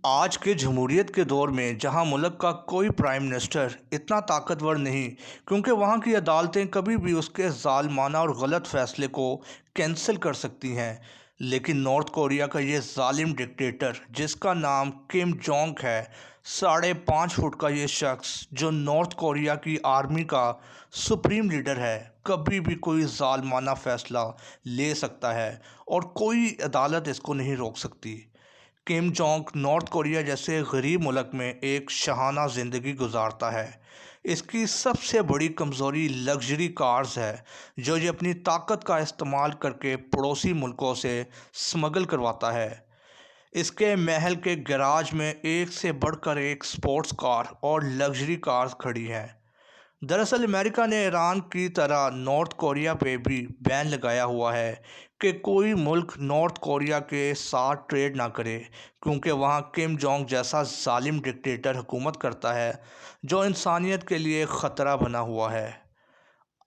آج کے جمہوریت کے دور میں جہاں ملک کا کوئی پرائم منسٹر اتنا طاقتور نہیں کیونکہ وہاں کی عدالتیں کبھی بھی اس کے ظالمانہ اور غلط فیصلے کو کینسل کر سکتی ہیں، لیکن نارتھ کوریا کا یہ ظالم ڈکٹیٹر جس کا نام کم جونگ ہے، 5.5 فٹ کا یہ شخص جو نارتھ کوریا کی آرمی کا سپریم لیڈر ہے، کبھی بھی کوئی ظالمانہ فیصلہ لے سکتا ہے اور کوئی عدالت اس کو نہیں روک سکتی۔ کم جونگ نارتھ کوریا جیسے غریب ملک میں ایک شاہانہ زندگی گزارتا ہے۔ اس کی سب سے بڑی کمزوری لگژری کارز ہے جو یہ اپنی طاقت کا استعمال کر کے پڑوسی ملکوں سے سمگل کرواتا ہے۔ اس کے محل کے گراج میں ایک سے بڑھ کر ایک سپورٹس کار اور لگژری کارز کھڑی ہیں۔ دراصل امریکہ نے ایران کی طرح نارتھ کوریا پہ بھی بین لگایا ہوا ہے کہ کوئی ملک نارتھ کوریا کے ساتھ ٹریڈ نہ کرے، کیونکہ وہاں کم جونگ جیسا ظالم ڈکٹیٹر حکومت کرتا ہے جو انسانیت کے لیے خطرہ بنا ہوا ہے۔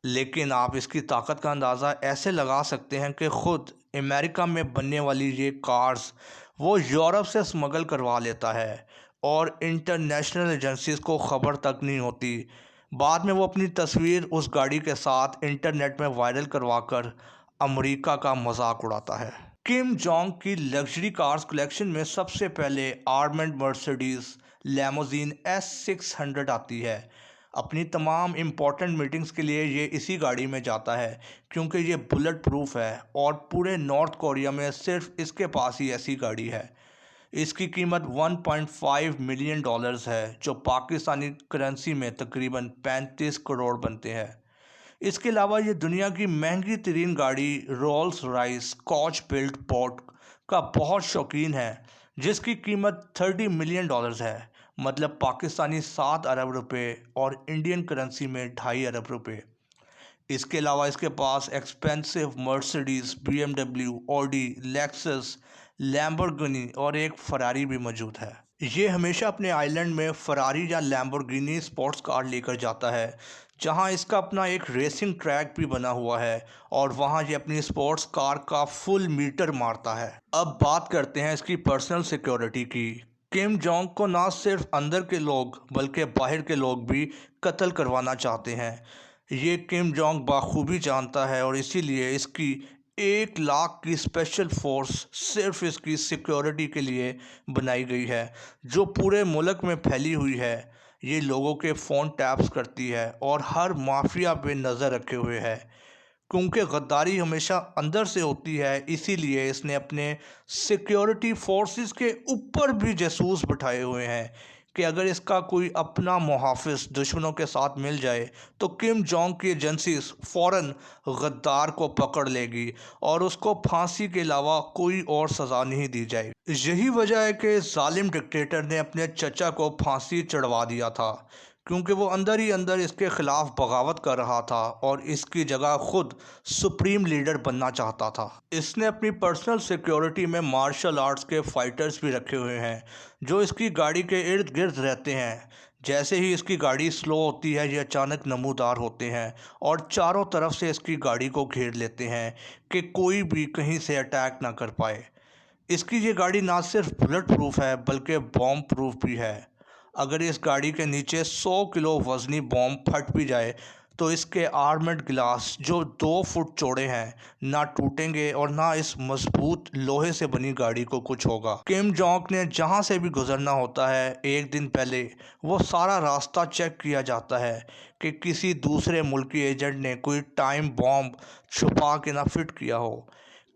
لیکن آپ اس کی طاقت کا اندازہ ایسے لگا سکتے ہیں کہ خود امریکہ میں بننے والی یہ کارز وہ یورپ سے سمگل کروا لیتا ہے اور انٹرنیشنل ایجنسیز کو خبر تک نہیں ہوتی۔ بعد میں وہ اپنی تصویر اس گاڑی کے ساتھ انٹرنیٹ میں وائرل کروا کر امریکہ کا مذاق اڑاتا ہے۔ کم جونگ کی لگژری کارز کلیکشن میں سب سے پہلے آرمنڈ مرسڈیز لیموزین S600 آتی ہے۔ اپنی تمام امپورٹنٹ میٹنگز کے لیے یہ اسی گاڑی میں جاتا ہے کیونکہ یہ بلٹ پروف ہے اور پورے نارتھ کوریا میں صرف اس کے پاس ہی ایسی گاڑی ہے۔ اس کی قیمت $1.5 ملین ہے جو پاکستانی کرنسی میں تقریباً 35 کروڑ بنتے ہیں۔ اس کے علاوہ یہ دنیا کی مہنگی ترین گاڑی Rolls Royce coach built boat کا بہت شوقین ہے جس کی قیمت $30 ملین ہے، مطلب پاکستانی 7 ارب روپے اور انڈین کرنسی میں 2.5 ارب روپے۔ اس کے علاوہ اس کے پاس expensive Mercedes, BMW، Audi, Lexus, Lamborghini اور ایک فراری بھی موجود ہے۔ یہ ہمیشہ اپنے آئی لینڈ میں فراری یا لیمبورگینی سپورٹس کار لے کر جاتا ہے جہاں اس کا اپنا ایک ریسنگ ٹریک بھی بنا ہوا ہے اور وہاں یہ اپنی سپورٹس کار کا فل میٹر مارتا ہے۔ اب بات کرتے ہیں اس کی پرسنل سیکیورٹی کی۔ کم جونگ کو نہ صرف اندر کے لوگ بلکہ باہر کے لوگ بھی قتل کروانا چاہتے ہیں۔ یہ کم جونگ بخوبی جانتا ہے اور اسی لیے اس کی 1 لاکھ کی اسپیشل فورس صرف اس کی سیکیورٹی کے لیے بنائی گئی ہے جو پورے ملک میں پھیلی ہوئی ہے۔ یہ لوگوں کے فون ٹیپس کرتی ہے اور ہر مافیا پہ نظر رکھے ہوئے ہے۔ کیونکہ غداری ہمیشہ اندر سے ہوتی ہے، اسی لیے اس نے اپنے سیکیورٹی فورسز کے اوپر بھی جاسوس بٹھائے ہوئے ہیں کہ اگر اس کا کوئی اپنا محافظ دشمنوں کے ساتھ مل جائے تو کم جونگ کی ایجنسیز فوراً غدار کو پکڑ لے گی اور اس کو پھانسی کے علاوہ کوئی اور سزا نہیں دی جائے گی۔ یہی وجہ ہے کہ ظالم ڈکٹیٹر نے اپنے چچا کو پھانسی چڑھوا دیا تھا، کیونکہ وہ اندر ہی اندر اس کے خلاف بغاوت کر رہا تھا اور اس کی جگہ خود سپریم لیڈر بننا چاہتا تھا۔ اس نے اپنی پرسنل سیکیورٹی میں مارشل آرٹس کے فائٹرز بھی رکھے ہوئے ہیں جو اس کی گاڑی کے ارد گرد رہتے ہیں۔ جیسے ہی اس کی گاڑی سلو ہوتی ہے یہ اچانک نمودار ہوتے ہیں اور چاروں طرف سے اس کی گاڑی کو گھیر لیتے ہیں کہ کوئی بھی کہیں سے اٹیک نہ کر پائے۔ اس کی یہ گاڑی نہ صرف بلٹ پروف ہے بلکہ بوم پروف بھی ہے۔ اگر اس گاڑی کے نیچے 100 کلو وزنی بوم پھٹ بھی جائے تو اس کے آرمڈ گلاس جو 2 فٹ چوڑے ہیں نہ ٹوٹیں گے اور نہ اس مضبوط لوہے سے بنی گاڑی کو کچھ ہوگا۔ کم جونگ نے جہاں سے بھی گزرنا ہوتا ہے ایک دن پہلے وہ سارا راستہ چیک کیا جاتا ہے کہ کسی دوسرے ملکی ایجنٹ نے کوئی ٹائم بومب چھپا کے نہ فٹ کیا ہو۔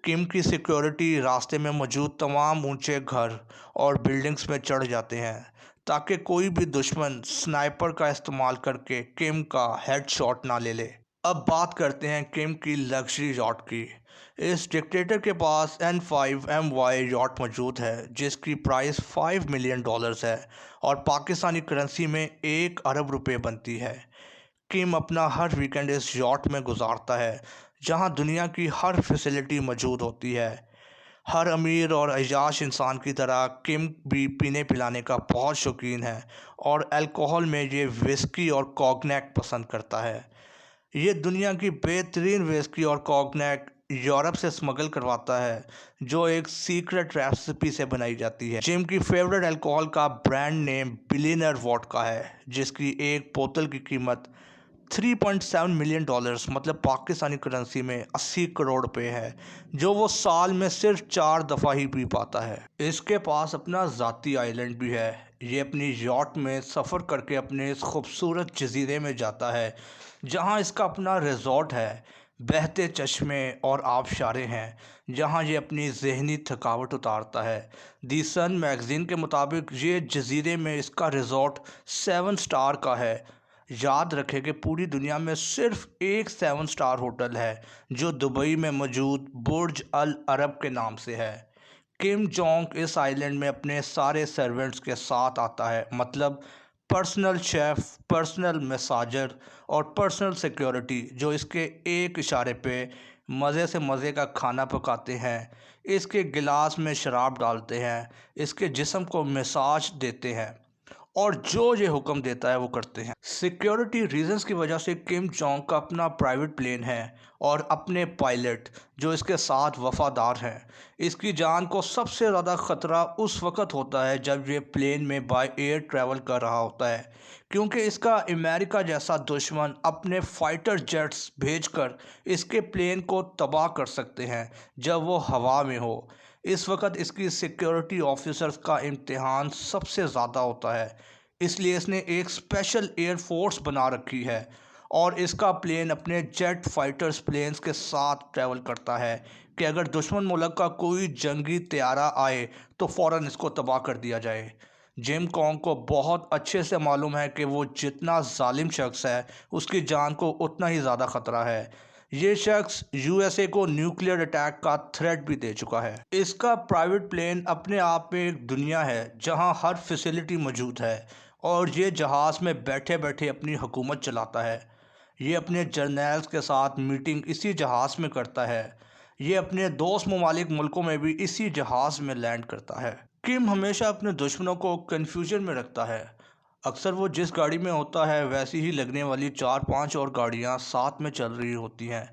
کم کی سیکیورٹی راستے میں موجود تمام اونچے گھر اور بلڈنگز میں چڑھ جاتے ہیں تاکہ کوئی بھی دشمن سنائپر کا استعمال کر کے کم کا ہیڈ شاٹ نہ لے لے۔ اب بات کرتے ہیں کم کی لگژری یاٹ کی۔ اس ڈکٹیٹر کے پاس N5MY یاٹ موجود ہے جس کی پرائس $5 ملین ہے اور پاکستانی کرنسی میں 1 ارب روپے بنتی ہے۔ کم اپنا ہر ویکنڈ اس یاٹ میں گزارتا ہے جہاں دنیا کی ہر فیسلٹی موجود ہوتی ہے۔ ہر امیر اور عیاش انسان کی طرح کم بھی پینے پلانے کا بہت شوقین ہے اور الکوہل میں یہ وسکی اور کوگنیک پسند کرتا ہے۔ یہ دنیا کی بہترین وسکی اور کوگنیک یورپ سے اسمگل کرواتا ہے، جو ایک سیکرٹ ریسیپی سے بنائی جاتی ہے۔ جم کی فیوریٹ الکوہل کا برانڈ نیم بلینئر ووڈکا ہے، جس کی ایک بوتل کی قیمت $3.7 ملین مطلب پاکستانی کرنسی میں 80 کروڑ روپے ہے، جو وہ سال میں صرف 4 دفعہ ہی پی پاتا ہے۔ اس کے پاس اپنا ذاتی آئی لینڈ بھی ہے۔ یہ اپنی یاٹ میں سفر کر کے اپنے اس خوبصورت جزیرے میں جاتا ہے، جہاں اس کا اپنا ریزورٹ ہے، بہتے چشمے اور آبشاریں ہیں، جہاں یہ اپنی ذہنی تھکاوٹ اتارتا ہے۔ دی سن میگزین کے مطابق یہ جزیرے میں اس کا ریزورٹ 7 سٹار کا ہے۔ یاد رکھیں کہ پوری دنیا میں صرف ایک 7 سٹار ہوٹل ہے، جو دبئی میں موجود برج العرب کے نام سے ہے۔ کم جونگ اس آئی لینڈ میں اپنے سارے سرونٹس کے ساتھ آتا ہے، مطلب پرسنل شیف، پرسنل میساجر اور پرسنل سیکیورٹی، جو اس کے ایک اشارے پہ مزے سے مزے کا کھانا پکاتے ہیں، اس کے گلاس میں شراب ڈالتے ہیں، اس کے جسم کو مساج دیتے ہیں، اور جو یہ حکم دیتا ہے وہ کرتے ہیں۔ سیکیورٹی ریزنز کی وجہ سے کم جونگ کا اپنا پرائیویٹ پلین ہے اور اپنے پائلٹ، جو اس کے ساتھ وفادار ہیں۔ اس کی جان کو سب سے زیادہ خطرہ اس وقت ہوتا ہے جب یہ پلین میں بائی ایئر ٹریول کر رہا ہوتا ہے، کیونکہ اس کا امریکہ جیسا دشمن اپنے فائٹر جیٹس بھیج کر اس کے پلین کو تباہ کر سکتے ہیں جب وہ ہوا میں ہو۔ اس وقت اس کی سیکیورٹی آفیسرز کا امتحان سب سے زیادہ ہوتا ہے، اس لیے اس نے ایک اسپیشل ایئر فورس بنا رکھی ہے، اور اس کا پلین اپنے جیٹ فائٹرز پلینز کے ساتھ ٹریول کرتا ہے کہ اگر دشمن ملک کا کوئی جنگی طیارہ آئے تو فوراً اس کو تباہ کر دیا جائے۔ جم کونگ کو بہت اچھے سے معلوم ہے کہ وہ جتنا ظالم شخص ہے، اس کی جان کو اتنا ہی زیادہ خطرہ ہے۔ یہ شخص یو ایس اے کو نیوکلیئر اٹیک کا تھریٹ بھی دے چکا ہے۔ اس کا پرائیویٹ پلین اپنے آپ میں ایک دنیا ہے جہاں ہر فیسلٹی موجود ہے، اور یہ جہاز میں بیٹھے بیٹھے اپنی حکومت چلاتا ہے۔ یہ اپنے جرنیلز کے ساتھ میٹنگ اسی جہاز میں کرتا ہے۔ یہ اپنے دوست ممالک ملکوں میں بھی اسی جہاز میں لینڈ کرتا ہے۔ کم ہمیشہ اپنے دشمنوں کو کنفیوژن میں رکھتا ہے۔ اکثر وہ جس گاڑی میں ہوتا ہے ویسی ہی لگنے والی 4-5 اور گاڑیاں ساتھ میں چل رہی ہوتی ہیں،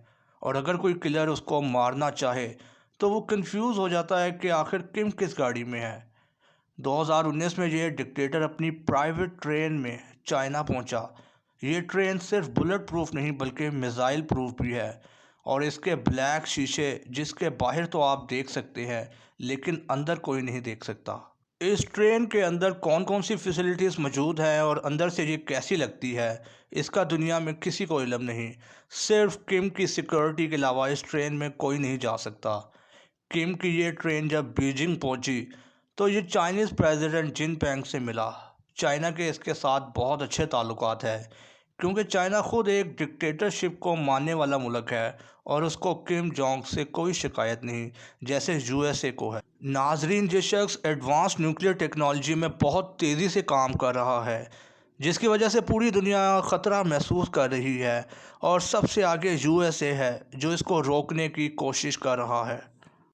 اور اگر کوئی کلر اس کو مارنا چاہے تو وہ کنفیوز ہو جاتا ہے کہ آخر کم کس گاڑی میں ہے۔ 2019 میں یہ ڈکٹیٹر اپنی پرائیویٹ ٹرین میں چائنا پہنچا۔ یہ ٹرین صرف بلٹ پروف نہیں بلکہ میزائل پروف بھی ہے، اور اس کے بلیک شیشے، جس کے باہر تو آپ دیکھ سکتے ہیں لیکن اندر کوئی نہیں دیکھ سکتا۔ اس ٹرین کے اندر کون کون سی فیسلٹیز موجود ہیں اور اندر سے یہ کیسی لگتی ہے، اس کا دنیا میں کسی کو علم نہیں۔ صرف کم کی سیکیورٹی کے علاوہ اس ٹرین میں کوئی نہیں جا سکتا۔ کم کی یہ ٹرین جب بیجنگ پہنچی تو یہ چائنیز پریزیڈنٹ جن پینگ سے ملا۔ چائنا کے اس کے ساتھ بہت اچھے تعلقات ہیں، کیونکہ چائنا خود ایک ڈکٹیٹرشپ کو ماننے والا ملک ہے، اور اس کو کم جونگ سے کوئی شکایت نہیں، جیسے یو ایس اے کو ہے۔ ناظرین، یہ شخص ایڈوانس نیوکلیئر ٹیکنالوجی میں بہت تیزی سے کام کر رہا ہے، جس کی وجہ سے پوری دنیا خطرہ محسوس کر رہی ہے، اور سب سے آگے یو ایس اے ہے جو اس کو روکنے کی کوشش کر رہا ہے۔